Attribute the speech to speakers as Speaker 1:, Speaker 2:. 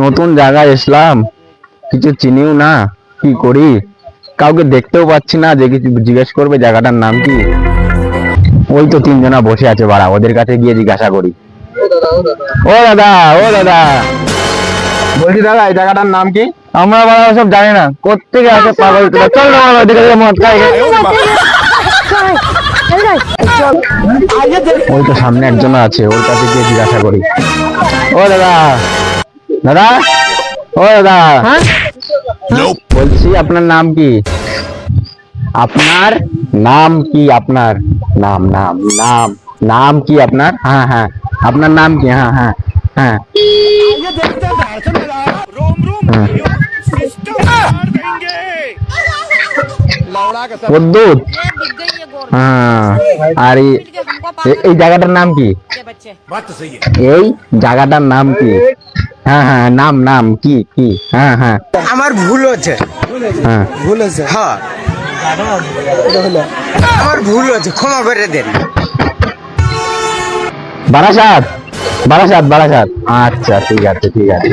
Speaker 1: নতুন জায়গায় এসলাম, কিছু চিনিও না, কি করি? কাউকে দেখতেও পাচ্ছি না যে কিছু জিজ্ঞেস করবে জায়গাটার নাম কি। ওই তো তিনজনা বসে আছে, বাড়া ওদের কাছে গিয়ে জিজ্ঞাসা করি। ও দাদা, ও দাদা, বলছি দাদা এই জায়গাটার নাম কি? আমরা বাড়া সব জানি না, কোত্থেকে আসে পাগল তোরা। চল না বাড়া, ওদিকে গিয়ে মদ খাই। ওই তো সামনে একজন আছে, ওর কাছে গিয়ে জিজ্ঞাসা করি। ও দাদা, দাদা, ও দাদা, বলছি আপনার নাম কি? আপনার নাম কি? আপনার নাম নাম নাম নাম কি আপনার? হ্যাঁ হ্যাঁ, আপনার নাম কি? হ্যাঁ হ্যাঁ হ্যাঁ প্রদ্যুৎ। হ্যাঁ, আর এই জায়গাটার নাম কি? এই জায়গাটার নাম কি? হ্যাঁ হ্যাঁ, নাম নাম কি কি? হ্যাঁ হ্যাঁ,
Speaker 2: আমার ভুল হচ্ছে।
Speaker 1: হ্যাঁ
Speaker 2: ভুল হচ্ছে, হ্যাঁ আমার ভুল হচ্ছে, ক্ষমা করে দেন।
Speaker 1: বারাসাত, বারাসাত, বারাসাত। আচ্ছা ঠিক আছে ঠিক আছে।